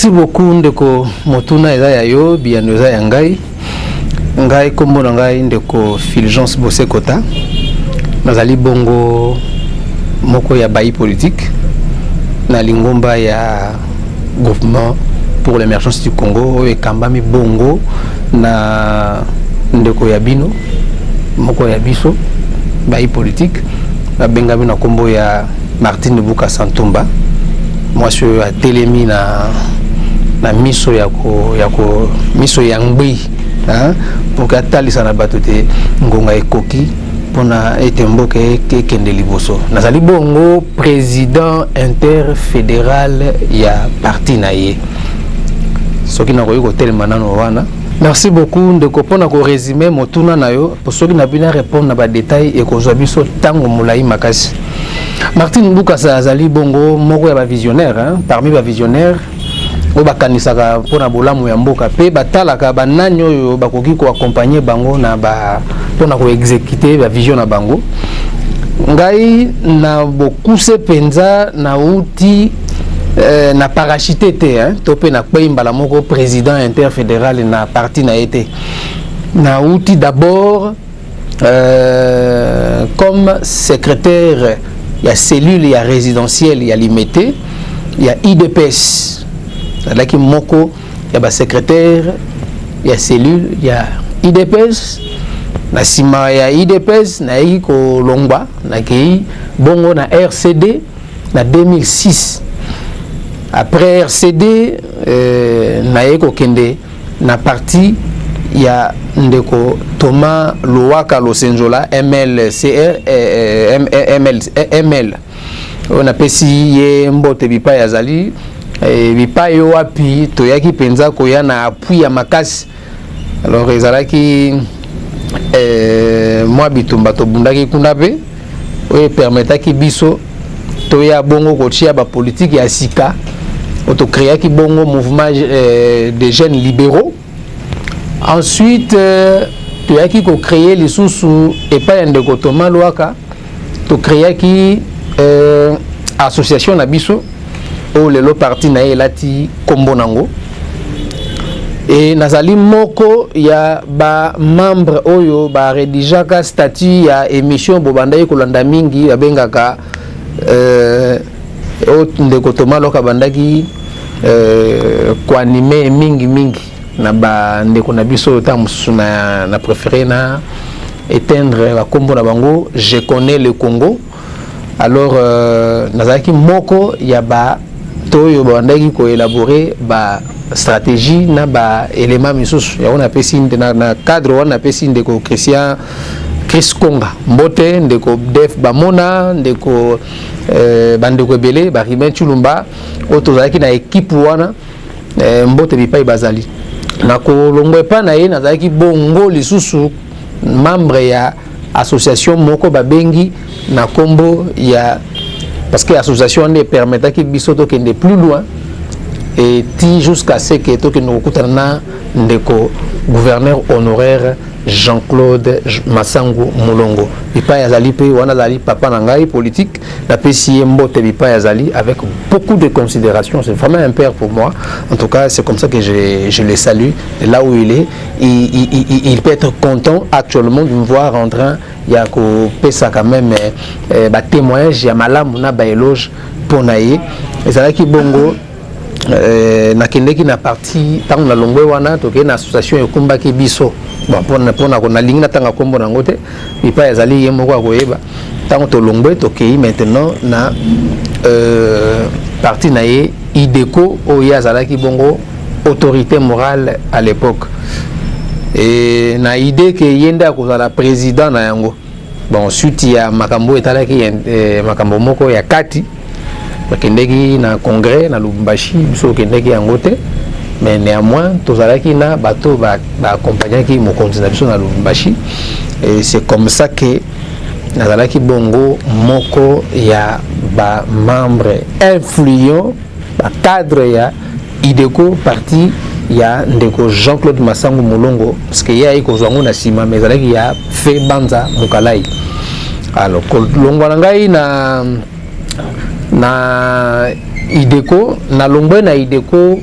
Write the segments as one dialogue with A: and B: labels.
A: Merci beaucoup ndeko motuna eza ya yo biano eza ya ngai. Ngai kombo na ngai ndeko Fulgence Bosekota. Nazali bongo moko ya bayi politique na lingomba ya Groupement pour l'émergence du Congo et kambami bongo na ndeko ya bino moko ya biso bayi politique na bengami na kombo ya Martin Buka Santumba. Moi je suis à Télémi na miso yako miso yangbi hein pour que talisa na batote ngonga ekoki pona etemboke kende liboso nazali bongo président interfédéral ya parti na ye soki na koyiko telema nano wana. Merci beaucoup de kopona ko résumer motuna na yo pour soki na bina répondre na ba détail et ko zwa biso tango mulai makasi. Martin Buka azali bongo moko ya ba visionnaire hein parmi ba visionnaire o bakanisaka pona bolamu ya mboka pe batalaka bananyo oyo bakoki ko accompagner bango na ba pona ko exécuter ba vision na bango. Ngai na bokuse penza na uti na parachute te hein topé na pemba la moko président interfédéral na parti na été na uti d'abord comme secrétaire il y a cellule il y a résidentiel il y a limité il y a IDPS là qui moko il y a ba secrétaire il y a cellule il y a IDPS na sima il y a IDPS na yi ko longba na ki bongo na RCD na 2006. Après RCD, naeko kende na parti il y a ndeko Thomas Loaka Losenjola MLCR ML. On a pesi ye mbote bipa ya zali bipa yo wapi toyaki penza koya na appui ya makasi. Alors ezalaki moi bitumba to bundaki kunape o permetaki biso toya bongo kotia ba politique ya sika. On créé qui bongo mouvement des jeunes libéraux. Ensuite, tu as qui créé les sous et pas un de Thomas Loaka. Tu créé qui association Nabiso ou le parti nae lati Kombonango. Et Nazali Moko ya ba membre oyo ba rédigaka statut ya émission Bobandaye Kolanda mingi ya bengaka ndeko Thomas Loaka bandaki ko animer mingi na ba ndeko na biso ta musuna na préféré na éteindre ba kombo na bango je connais le Congo. Alors nazaki moko ya ba toyo bandaki ko élaborer ba stratégie na ba élément misusu ya on appelle na cadre on appelle ndeko Chris Konga mbote ndeko def bamona ndeko bandeko belé barime chulumba otozaki na équipe wana mbote bipai bazali na kolongwe pa na ye nazaki bongo lisusu membre ya association moko babengi na kombo ya parce que l'association ne permettait que biso to kende plus loin et ti jusqu'à ce que to kende kokutana ndeko gouverneur honoraire Jean-Claude Massango Moulongo. Bipa Yazali pe wana zali papa nangai politique la PCI mbote Bipa Yazali avec beaucoup de considération. C'est vraiment un père pour moi. En tout cas, c'est comme ça que je le salue. Et là où il est, il peut être content actuellement de me voir en train il y a ça quand même témoignage il y a malamu na ba éloge pour naie. Et ça là qui bongo na kendeki na parti tango na longwe wana toke na association yokumbaki biso bon pona ko na linga tanga kombo na ngote bipa ezali yemo kwa koyeba tango to longwe toke maintenant na parti na ye IDECO oya zalaki bongo autorité morale à l'époque et na idée que yenda ko la président na yango bon suite ya makambo etalaki makambo moko ya kati kendeki na congrès na Lubumbashi biso kendeki yango te mais néanmoins tozalaki na bato ba accompagner ki mokonzi na biso na Lubumbashi et c'est comme ça que nazalaki bongo moko ya ba membre influent ba cadre ya IDECO parti ya ndeko Jean-Claude Massango Moulongo parce que ya iko zwango na sima mais zalaki ya fe banza mukalai. Alors kolongwa ngai na IDECO na longwe na IDECO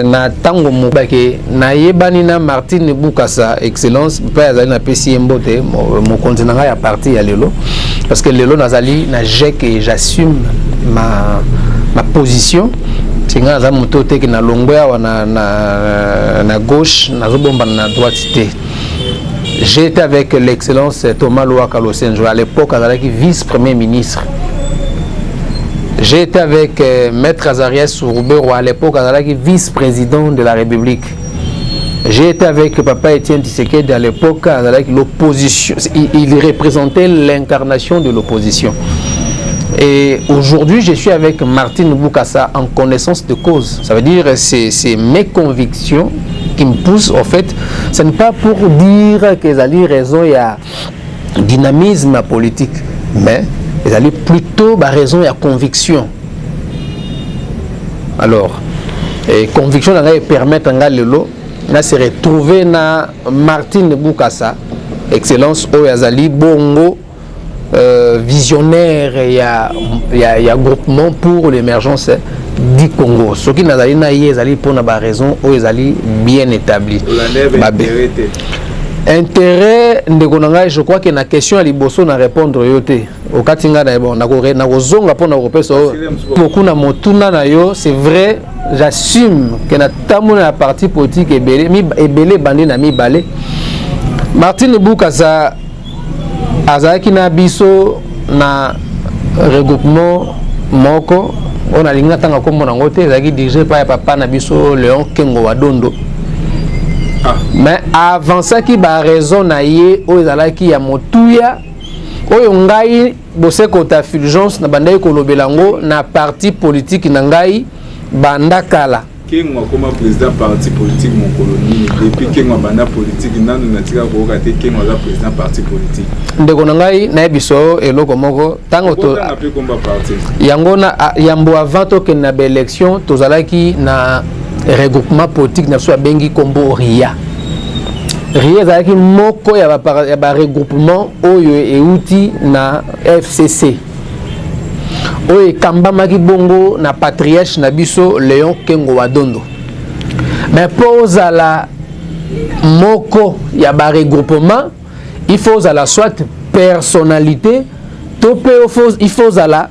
A: na tango mobake na yebani na Martine Boukassa excellence pa azali na pesi mbote mo continent ya parti ya lelo parce que lelo nazali na jek et j'assume ma position tinga za moto te ki na longwe wa na gauche na zobomba na droite. J'ai été avec l'excellence Thomas Louaka Losenjo à l'époque azalaki vice-premier ministre. J'ai été avec Maître Azarias Souroubero à l'époque vice-président de la République. J'ai été avec Papa Étienne Tshisekedi à l'époque l'opposition. Il représentait l'incarnation de l'opposition. Et aujourd'hui, je suis avec Martine Boukassa en connaissance de cause. Ça veut dire que c'est mes convictions qui me poussent. En fait, ce n'est pas pour dire que Zali raison, il y a dynamisme politique, mais ils allaient plutôt par raison et à conviction. Alors, conviction permettre à Lelo de se retrouver na Martine Boukassa, excellence Oyazali Bongo, visionnaire et y a groupement pour l'émergence du Congo. Ce qui n'a pas pour na raison Oyazali bien établi. Intérêt ndekonanga, je crois que na question à liboso na répondre yote au katinga na bon na kozonga pona kopesa beaucoup na motuna na yo. C'est vrai, j'assume que na tamona la partie politique ebele bandi na mibale. Martine Boukassa azaki na biso na regroupement moko on a linga tanga kombo na ngote ezaki dirigé par papa na biso Léon Kengo Wadondo. Mais avant ça qui ba raison na ye o ezalaki ya motuya oyo ngai bose kota fulgence na bandai kolobelango na parti politique na ngai banda kala
B: Kengo comme président parti politique mon colonie depuis Kengo banda politique nanu na tika ko kate Kengo za président parti politique
A: ndeko na ngai na biso eloko moko tango to yango na yambo avant to ke na ba élection tozalaki na regroupement politique na so bengi kombo RIA. RIA ezalaki moko ya ba regroupement oyo euti na FCC oyo ekambamaki bongo na patriarche na biso Léon Kengo Wadondo. Mais pour ozala moko ya ba regroupement il faut ozala soit personnalité to pe il faut ozala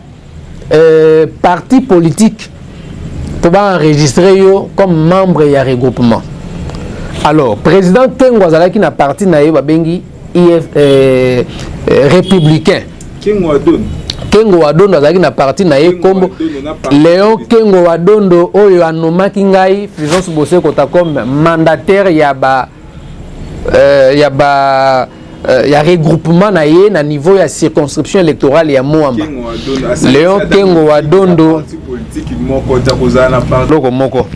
A: parti politique pour enregistrer yo comme membre ya regroupement. Alors, président Kengo Azalaki na parti na yo babengi républicain. Kengo Wadondo Azalaki na parti na yo comme Léon Kengo Wadondo oyo anomaki ngai Fulgence Bosé kota comme mandataire ya regroupement na ye na niveau ya circonscription électorale ya Moamba. Léon Kengo Wadondo loko moko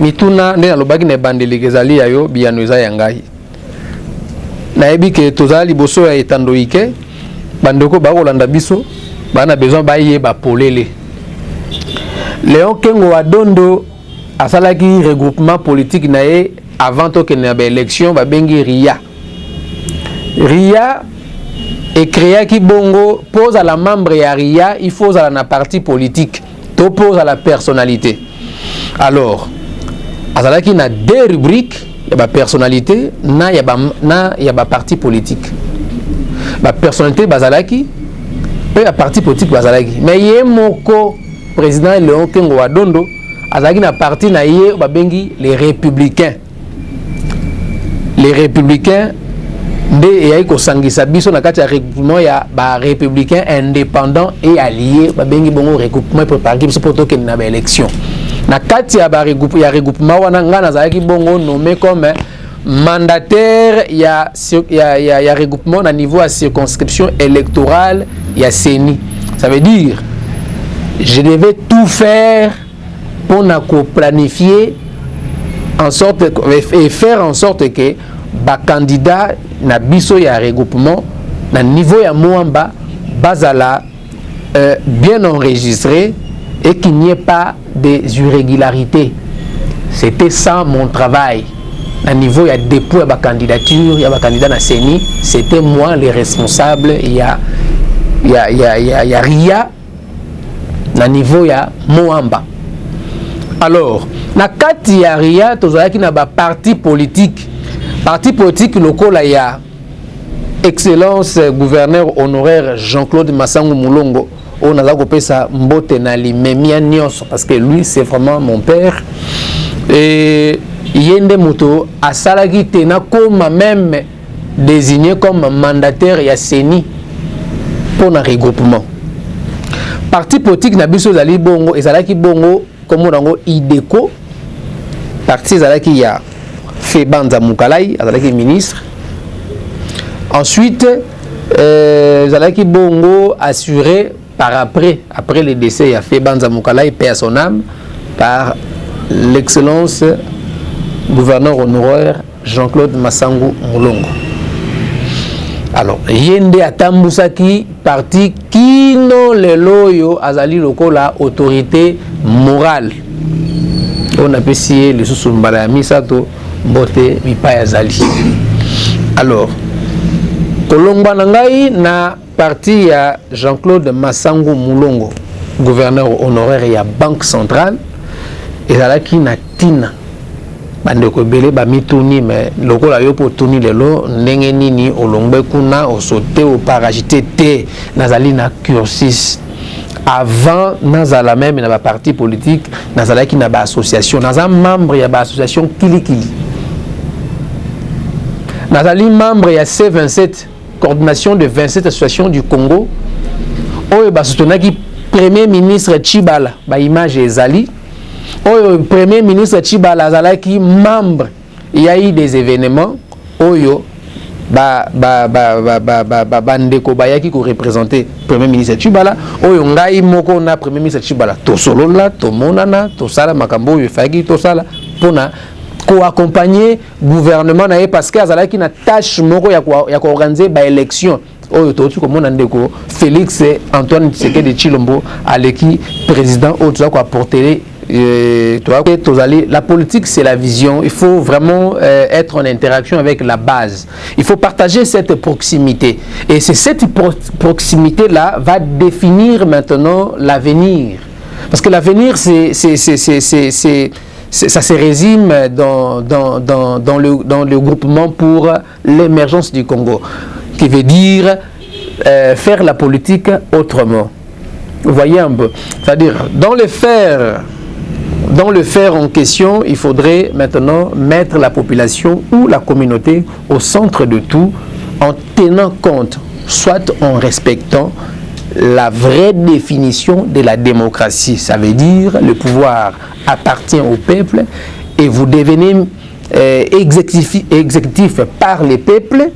A: mituna nde nalobaki na bandeli kezali ya yo biyano eza ya ngai nayebi ke tozala liboso ya etandoike bandeko bakolanda biso bana besoin bayeba polele. Léon Kengo Wadondo asalaki regroupement politique na ye avant to ke na ba élection babengi RIA. RIA est créé qui bongo pose à la membre ya RIA, il faut à la partie politique, to pose à la personnalité. Alors, azalaki na deux rubriques, il y a personnalité, il y a parti politique. La personnalité bazalaki, et la parti politique bazalaki. Mais il y a moko président Léon Kengo Wadondo, azalaki na parti na ye babengi les républicains. Les républicains nde eyai kosangisa biso na kati ya regroupement ya ba républicains indépendants et alliés babengi bongo regroupement préparé biso poto ke na ba élection na kati ya ba regroupement wana nga nazalaki bongo nommé comme mandataire ya regroupement na niveau à circonscription électorale ya CENI. Ça veut dire je devais tout faire pour na planifier en sorte et faire en sorte que ba candidat na biso ya regroupement na niveau ya Moamba bazala bien enregistré et qu'il n'y ait pas des irrégularités. C'était ça mon travail. Na niveau ya dépôt ya ba candidature ya ba candidat na CENI, c'était moi le responsable ya RIA na niveau ya Moamba. Alors, na kati ya ria tozalaki na ba parti politique lokola ya Excellence gouverneur honoraire Jean-Claude Massangu Moulongo, on a kopesa mbote na limemia nyonso parce que lui c'est vraiment mon père. Et yende moto asalaki tena comme même désigné comme mandataire ya CENI pour un regroupement. Parti politique na biso zali bongo ezalaki bongo comme on IDECO, parti ezalaki ya Febanza Mukalai azalaki ministre. Ensuite ezalaki bongo assuré après le décès ya Febanza Mukalai, paix à son âme, par l'excellence gouverneur honoraire Jean-Claude Massangu Moulongo. Alors, yende atambusaki parti kino lelo yo azali lokola autorité morale. On appelle ça le sous-mbala ya misato mbote mipa azali. Alors, kolongwa na ngai na parti ya Jean-Claude Massangu Moulongo, gouverneur honoraire ya Banque Centrale, ezalaki na tina bandeko belé ba mituni mais lokola yo po tuni lelo ndenge nini olongbe kuna osote o paragité te nazali na cursus avant nazala même na ba parti politique nazalaki na ba association naza membre ya ba association Kilikili, nazali membre ya C27 coordination de 27 associations du Congo oyo ba soutenaki premier ministre Tshibala ba image ezali. Oyo premier ministre Tshibala azalaki membre, il y a eu des événements oyo bandeko bayaki ko représenter premier ministre Tshibala oyo ngai moko na premier ministre Tshibala to solola to monana to sala makambo oyo faki to sala pona ko accompagner gouvernement na parce que azalaki na tâche moko ya ko organiser ba élection oyo totu ko mona ndeko Félix Antoine Tshisekedi Tshilombo aleki président oyo to ko apporter. La politique c'est la vision, il faut vraiment être en interaction avec la base, il faut partager cette proximité et c'est cette proximité là va définir maintenant l'avenir, parce que l'avenir ça se résume dans le groupement pour l'émergence du Congo, qui veut dire faire la politique autrement. Vous voyez un peu, c'est-à-dire dans le faire en question, il faudrait maintenant mettre la population ou la communauté au centre de tout en tenant compte, soit en respectant la vraie définition de la démocratie. Ça veut dire le pouvoir appartient au peuple et vous devenez exécutif par les peuples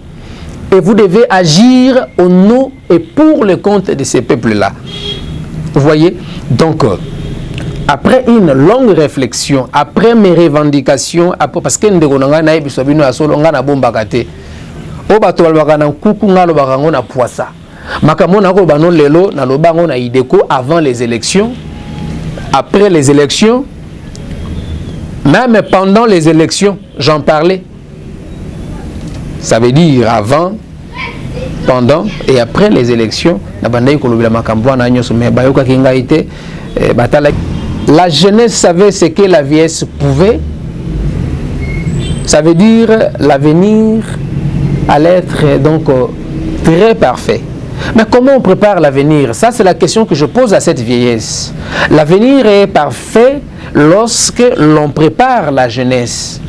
A: et vous devez agir au nom et pour le compte de ces peuples-là. Vous voyez? Donc, après une longue réflexion, après mes revendications, parce que ndeko nanga na yebiso bino asolo nga na bomba kate. O bato balbaka na kuku nga lo bakango na poisa. Makambo na ko bano lelo na lobango na IDECO avant les élections, après les élections, même pendant les élections, j'en parlais. Ça veut dire avant, pendant et après les élections, na bandai ko lobela makambo na nyoso me bayoka kinga ite batala. La jeunesse savait ce que la vieillesse pouvait. Ça veut dire l'avenir allait être donc très parfait. Mais comment on prépare l'avenir? Ça, c'est la question que je pose à cette vieillesse. L'avenir est parfait lorsque l'on prépare la jeunesse.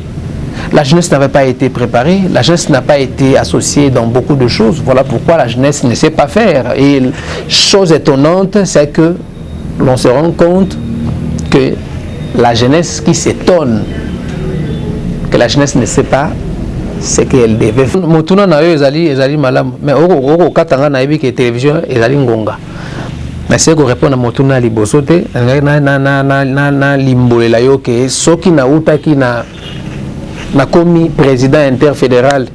A: La jeunesse n'avait pas été préparée, la jeunesse n'a pas été associée dans beaucoup de choses. Voilà pourquoi la jeunesse ne sait pas faire. Et chose étonnante, c'est que l'on se rend compte que la jeunesse qui s'étonne, que la jeunesse ne sait pas ce qu'elle devait faire. Motuna na yo ezali malam, mais oko katanga na yebi que télévision ezali ngonga. Mais c'est qu'on répond à motuna liboso te na limbolela yo que soki na utaki na komi président interfédéral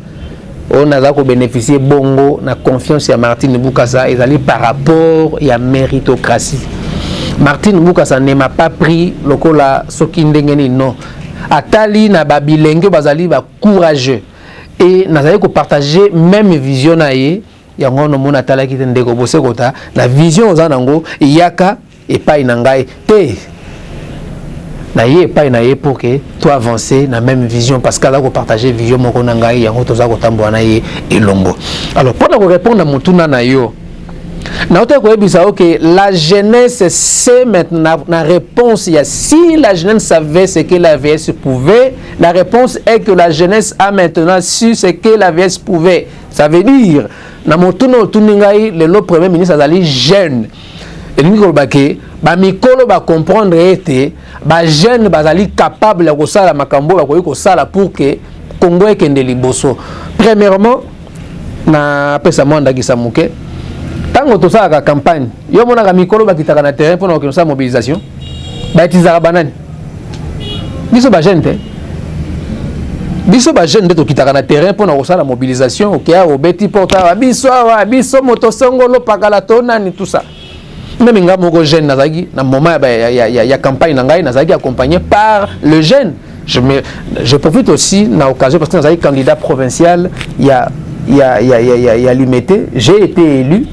A: on a bénéficié bongo na confiance à Martin Boukassa ezali par rapport à méritocratie. Martin Boukassa ne m'a pas pris lokola soki ndengeni non. Atali na babilenge bazali ba courageux et nazali ko partager même vision na ye yango no mona tala ki ndeko bose kota la vision ozanango yaka et pas inangai te na ye pas na ye pour que toi avancer na même vision parce que là ko partager vision moko na ngai yango toza ko tambola na ye elongo. Alors pour répondre à mutuna na yo na ote ko ebisa OK la jeunesse sait maintenant la réponse il y a si la jeunesse savait ce que la VS pouvait, la réponse est que la jeunesse a maintenant su ce que la VS pouvait. Ça veut dire na mutuna otuningai le premier ministre azali jeune et nous kolbake ba mikolo ba comprendre été ba jeune bazali capable ya kosala makambo ba koyi kosala pour que Congo ekende liboso. Premièrement na pesa mwanda kisamuke tango to sala campagne yo mona ka mikolo ba kitaka na terrain pour na sa mobilisation ba tizaka banani biso ba jeune te biso ba jeune de to kitaka na terrain pour na kosala mobilisation OK a obeti porta biso moto songolo pakala tona ni tout ça. Même nga moko jeune nazaki na moment ya campagne nangai nazaki accompagné par le jeune. Je profite aussi na occasion parce que nazaki candidat provincial il y a limité, j'ai été élu.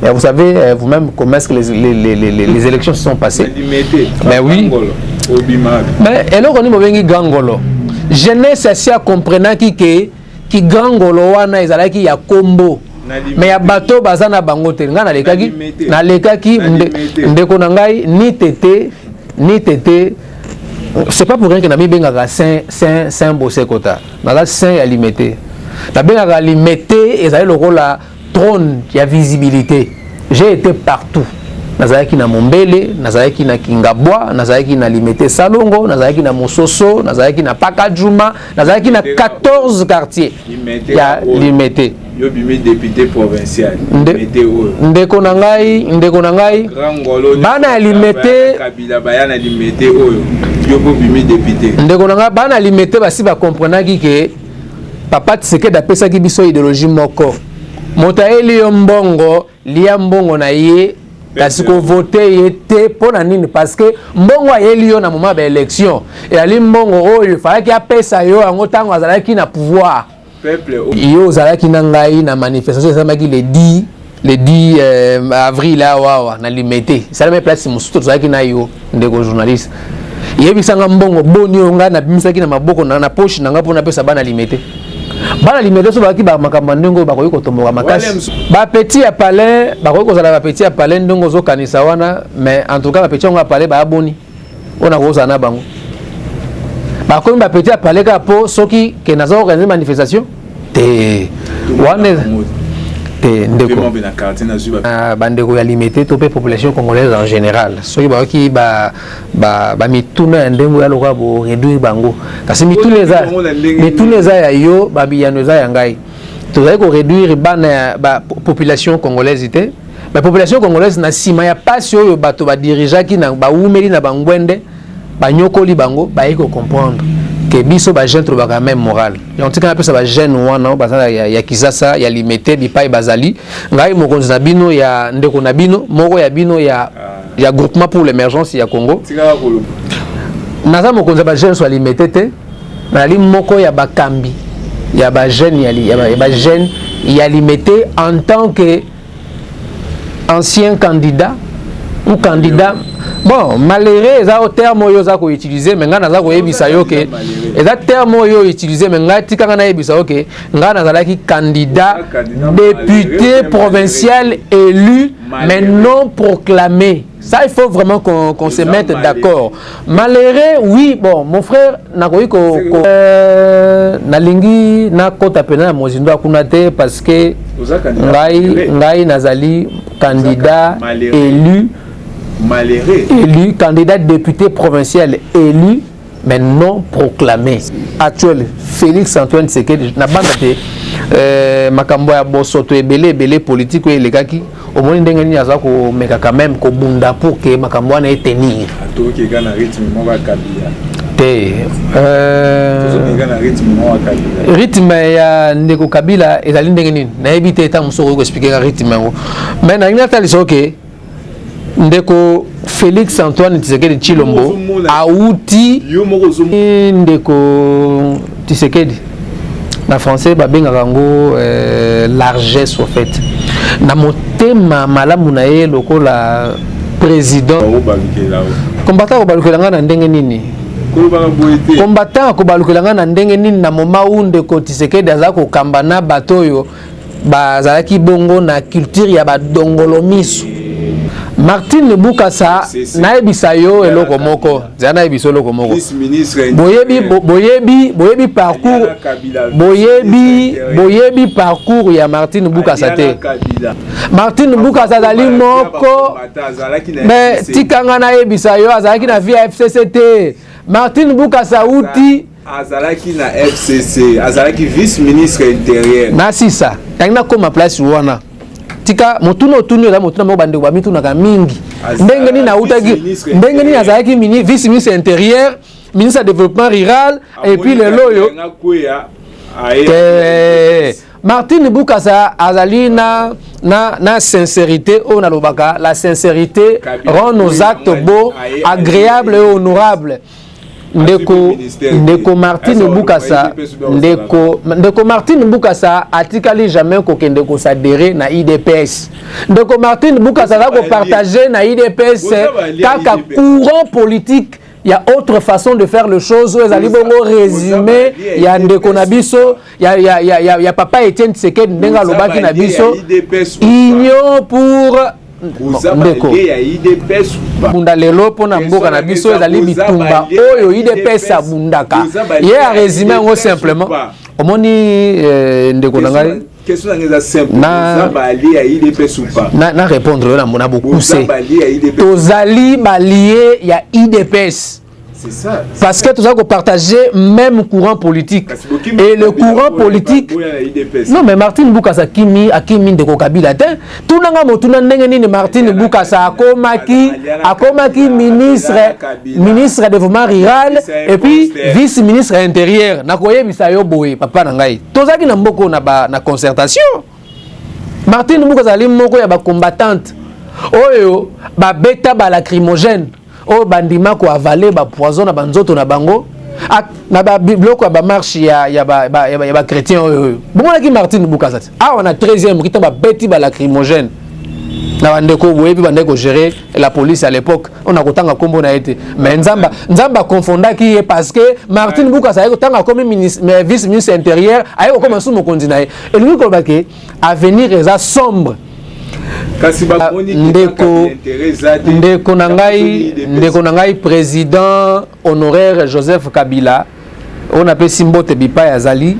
A: Et vous savez vous-même comment est-ce que les élections se sont passées. Mais oui. Mais alors on est mobengi gangolo. Jeunesse assez comprenant qui gangolo wana ezalaki ya combo. Mais ya bateau bazana bango te nga na lekaki ndeko na ngai ni tété c'est pas pour rien que na mi benga saint bossé kota na saint ya limité na benga limité ezali lokola trône ya visibilité. J'ai été partout nazalaki na Mombele, nazalaki na Kingabwa, nazalaki na Limité Salongo, nazalaki na Mososo, nazalaki na Pakajuma, nazalaki na 14 quartiers ya Limité.
B: Yo bimi député provincial
A: ndeko na ngai bana Limité
B: kabila bayana Limité oyo yo bimi député
A: ndeko na ngai bana Limité basi ba comprenaki que papa Tshisekedi apesaki biso idéologie moko motaeli yo mbongo lia mbongo na ye kasi ko voter yete pona nini parce que mbongo ayeli yo na moment ba élection et ali mbongo oyo fallait apesa yo ango tango azalaki na pouvoir peuple yo zalaki na ngai na manifestation samaki le 10 avril là wawa na Limité ça même place musuto zalaki na yo ndeko journaliste yebisanga mbongo boni yo nga na bimisaki na maboko na poche na ngapo na pesa bana Limité. Bana Limité so baki ba makambo ndongo bakoyi kotomboka makasi ba petit ya palais bakoyi kozala ba petit ya palais ndongo zo kanisa wana mais en tout cas ba petit ngo palais ba boni ona koza na bango bakoyi ba petit ya palais ka po soki ke nazo organiser manifestation te wana te ndeko bandeko ya Limité to pe population congolaise en général soki bakoki ba mituna ndengo ya loka bo réduire bango kasi mituna za ya yo ba biyano za ya ngai to za ko réduire bana ba population congolaise te ba population congolaise na sima ya passe yo bato ba dirigeaki na ba umeli na bangwende ba nyokoli bango ba iko comprendre que biso ba jeune troba quand même moral donc tika na pesa ba jeune wana bazala ya Kisasa ya Limité bipai bazali ngai mokonzi na bino ya ndeko na bino moko ya bino ya groupement pour l'émergence ya Congo naza mokonzi ba jeune so Limité te na li moko ya bakambi ya ba jeune ya ba jeune ya Limité en tant que ancien candidat ou candidat. Bon, malheureux, ça au terme yo za ko utiliser mais nga naza ko yebisa yo ke eza terme yo utiliser mais nga tika nga na yebisa OK nga nazalaki candidat député provincial élu mais non proclamé. Ça il faut vraiment qu'on se mette d'accord. Malheureux, oui, bon, mon frère nakoyi ko nalingi na kota pena mozindo akuna te parce que ngai nazali candidat élu élu, candidat député provincial élu, mais non proclamé. Actuel, Félix Antoine Tshisekedi, na banda te makambo ya bosoto ebele politique et les gars qui au moins ndengeni aza ko meka quand même ko bunda pour que makambo wana etenir.
B: Atoki kana rythme mo ba kabila.
A: Te rythme ya ndeko Kabila ezali ndengeni na ebite ta musoko ko expliquer rythme ngo. Mais na ngata liso OK ndeko Félix Antoine Tshisekedi Chilombo auti ndeko Tshisekedi na français babengaka ngo largesse au fait na motema malamu na ye lokola président combattant ko balukela nga na ndenge nini combattant ko balukelanga na ndenge nini na moma unde ko Tshisekedi aza ko kambana batoyo bazalaki bongo na culture ya badongolomiso. Martin Bukasa naebisa yo eloko moko zana ebiso eloko moko boyebi parcours boyebi parcours ya Martin Bukasa te. Martin Bukasa azali moko mais tikanga naebisa yo azalaki na via FCC te. Martin Bukasa uti
B: azalaki na FCC azalaki vice-ministre intérieur
A: na sisa tangina koma place wana tika motuna otuni la motuna mo bande kwa mituna ka mingi ndenge ni na utaki ndenge ni azalaki vice-ministre intérieur ministre de développement rural et puis le loyo Martin Bukasa azali na sincérité on a lobaka la sincérité rend nos actes beaux agréables et honorables. Ndeko Martin Bukasa ndeko Martin Bukasa atikali jamais kokende ko s'adhérer na IDPS. Ndeko Martin Bukasa va ko partager na IDPS kaka courant politique. Il y a autre façon de faire les choses. Les alibongo résumé. Il y a ndeko nabiso. Il y a papa Etienne Tshisekedi ndenga lobaki nabiso. Union pour ndeko bunda lelo pona mboka na biso ezali bitumba oyo IDPS abundaka ye a résumé ngo simplement omoni ndeko nangai na répondre na mona beaucoup c'est tozali balié ya IDPS. C'est ça. Parce que tout ça qu'on partageait même courant politique. Et le courant politique. Non mais Martin Bukasa akimi de Kabila te. Tout nanga motuna ndenge nini Martin Bukasa akomaki ministre de développement rural et puis vice-ministre intérieur. Nakoye bisayo boye papa nangai. Tozaki na mboko na concertation. Martin Bukasa ali moko ya ba combattante. Oyo ba beta ba lacrymogène. O bandima ko avaler ba poison na banzoto na bango na ba bloc ba marche ya ba chrétien oyo bongo ki Martin Bukasa on a 13e qui ba beti ba lacrymogène na bandeko boyebi bandeko gérer la police à l'époque on a kotanga kombo na été mais nzamba confondaki parce que Martin Bukasa ayo tanga comme vice-ministre intérieur ayo comme sous mokonzi na et lui ko bake avenir eza sombre. Ndeko nangai président honoraire Joseph Kabila on appelle Simbote Bipa Yazali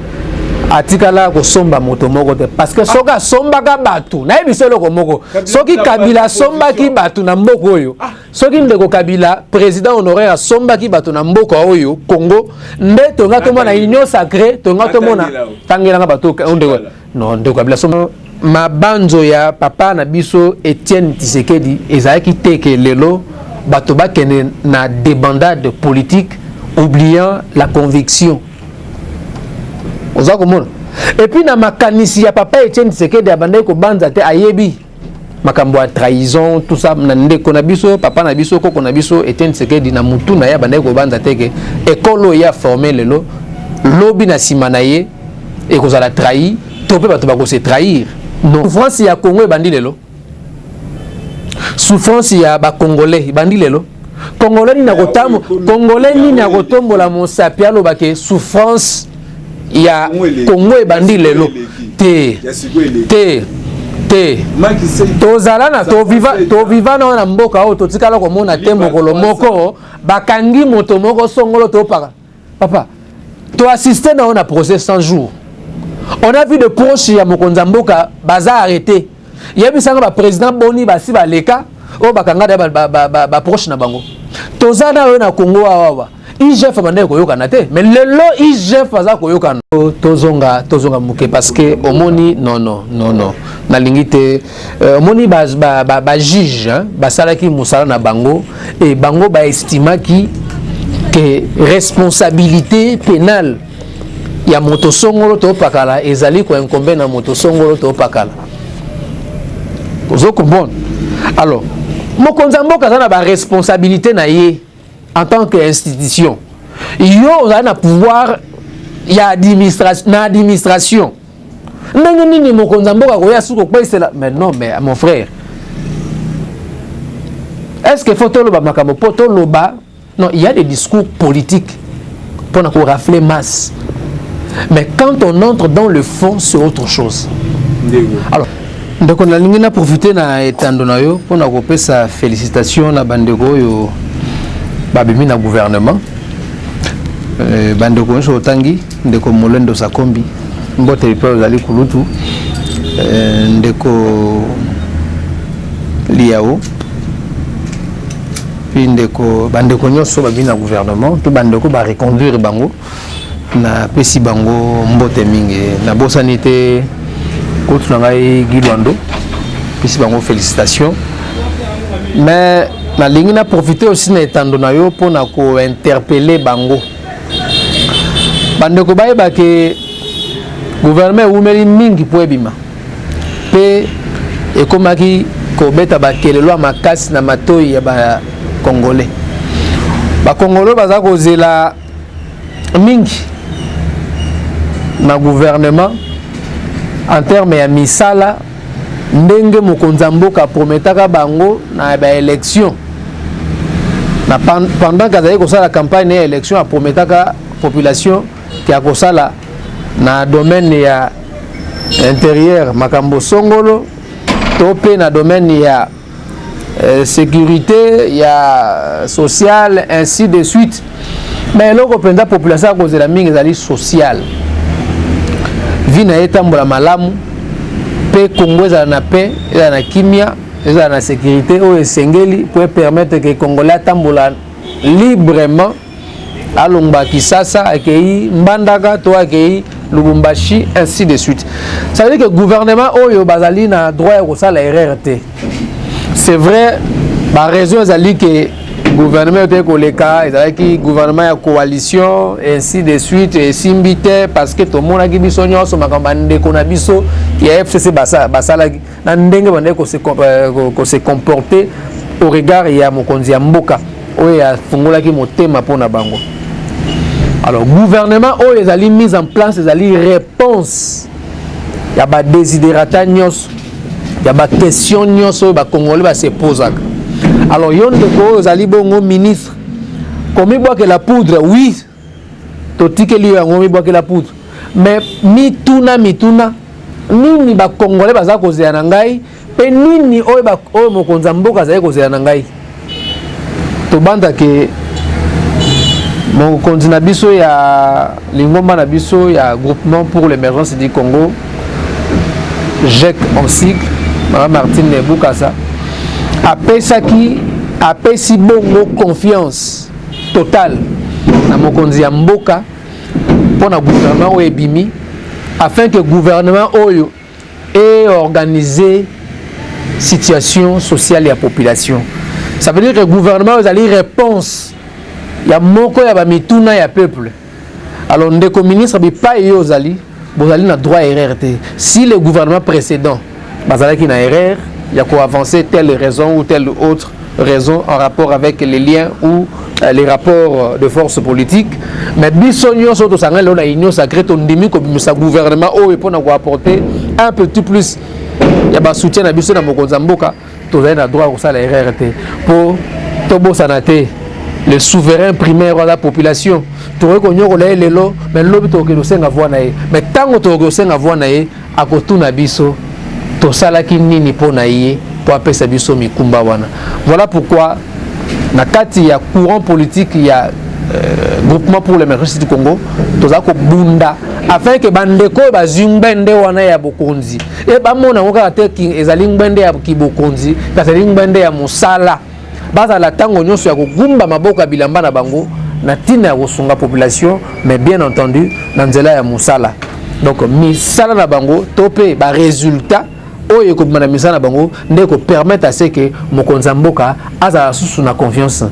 A: atikala ko somba moto moko te parce que soka somba ka batu na ebiso loko moko soki Kabila somba ki batu na mboko oyo soki ndeko Kabila président honoraire somba ki batu na mboko oyo Congo nde tonga to mona union sacrée tonga to mona tangela nga batu ondeko non ndeko Kabila somba mabanzo ya papa na biso Etienne Tshisekedi ezaki teke lelo bato bakene na débandade politique oubliant la conviction. Et puis na makanisi ya papa Etienne Tshisekedi abandai ko banza te ayebi makambo ya trahison tout ça na ndeko na biso papa na biso koko na biso Etienne Tshisekedi na mutu na ya bandai ko banza teke ekolo ya formé lelo lobi na simana ye et ko la trahi to pe bato ba ko se trahir. Non. Souffrance ya Congo e bandi lelo. Souffrance ya ba Congolais bandi lelo. Congolais ni na kotambo, Congolais ni na kotombola monsapia lo bake souffrance ya Congo e bandi lelo. Te. Tozala na to viva na mboka o to tikala ko mona tembo kolomoko bakangi moto moko songolo to paka. Papa, to assister na on a procès 100 jours. On a vu de proches ya Mokonzamboka baza arrêté. Yebisanga ba président Boni basi ba leka o bakanga ba proche na bango. Tozana yo na Congo awa. IGF bande ko yokana te mais lelo IGF aza ko yokana. Tozonga muke parce que omoni non. Na lingite omoni ba juge ba salaki musala na bango et bango ba estimaki que responsabilité pénale ya moto songolo to pakala ezali ko incombe na moto songolo to pakala. Ozo comprendre. Alors, mokonza mboka za na ba responsabilité na ye en tant que institution. Yo za na pouvoir ya administration. Ndenge nini mokonza mboka ko ya suko kwesela mais non mais mon frère. Est-ce que faut to loba makambo poto loba Non, il y a des discours politiques pour rafler masse. Mais quand on entre dans le fond, c'est autre chose. Alors, donc on a profité na etandonayo pour na couper sa félicitation na bandeko yo babimi na gouvernement. Bandeko so tangi ndeko Molendo Sakombi mbote lipo zali kulutu ndeko Liao puis ndeko bandeko nyonso babimi na gouvernement to bandeko ba reconduire bango na pesi bango mbote mingi na bosanité contre ngai Guilwando pesi bango félicitations mais na lingi na profiter aussi na etandonayo pour na ko interpeller bango bandeko bayeba ke gouvernement umeli mingi po ebima pe ekomaki kobeta bakelelo ya makasi na matoi ya ba congolais ba congolais baza kozela mingi na gouvernement en termes ya misala ndenge mokonzi mboka prometaka bango na ba élection na pendant kazali kosala campagne ya élection a prometaka population qui a kosala na domaine ya intérieur makambo songolo topé na domaine ya sécurité ya sociale ainsi de suite mais loko penda population cause la mingi ezali sociale vie na etambola malamu pe Congo ezala na paix ezala na kimia ezala na sécurité o esengeli pour permettre que Congolais atambola librement alongba Kisasa akei Mbandaka to akei Lubumbashi ainsi de suite. Ça veut dire que le gouvernement oyo bazali na droit ko sala erreur te. C'est vrai ba raison ezali que gouvernement était koleka ezali ki gouvernement ya coalition ainsi de suite et simbite parce que tout le monde a ki biso nyonso makamba ndeko na biso ya FCC basala na ndenge bande ko se comporter au regard ya mokonzi ya mboka oyo ya fungola ki motema pona bango. Alors gouvernement oyo ezali mise en place ezali réponse ya ba desiderata nyonso ya ba question nyonso ba congolais ba se posaka. Alors yonde ko ezali bongo ministre comme boire que la poudre oui totike liyo yango mi boire que la poudre mais mituna nini ba congolais baza kozela na ngai pe nini oyo mokonzi mboka za kozela na ngai to banda ke mon continent biso ya lingomba na biso ya groupement pour l'émergence du Congo GEC en sigle Madame Martine Nebukasa apesi bongo confiance totale na mokonzi ya mboka pour na gouvernement oyo ebimi afin que gouvernement oyo ait organisé situation sociale ya population. Ça veut dire que le gouvernement a une réponse. Il y a moko ya ba mituna ya peuple. Alors ndeko ministre bi pa yo zali, bozali na droit erreur te. Si le gouvernement précédent bazala ki na erreur, il y a quoi avancer telle raison ou telle autre raison en rapport avec les liens ou les rapports de force politique. Mais bisonyo soto sangalo na union sacrée to ndimi ko sa gouvernement o et pour na apporter un petit plus. Il y a ba soutien na biso na mokonza mboka, to zali na droit ko sala erreur te. Pour tobo sanate le souverain primaire de la population. Tu reconnais que les lots, mais l'objet que nous sommes à voir naé. Mais tant que nous sommes à voir naé, à côté de biso, to salaki nini po naé pour appeler sa biso mikumba wana. Voilà pourquoi na kati ya courant politique il y a groupement pour l'émergence du Congo, to zako bunda afin que bandeko ba zungbende wana ya bokonzi. Et ba mona ngoka te ki ezali ngbende ya kibokonzi, kasali ngbende ya musala. Baza la tango nyonso ya kugumba maboka bilamba na bango na tina ya kosunga population mais bien entendu na nzela ya musala. Donc misala na bango topé ba résultat oyo ko na misala na bango ndeko permettre à ce que mokonza mboka azala susu na confiance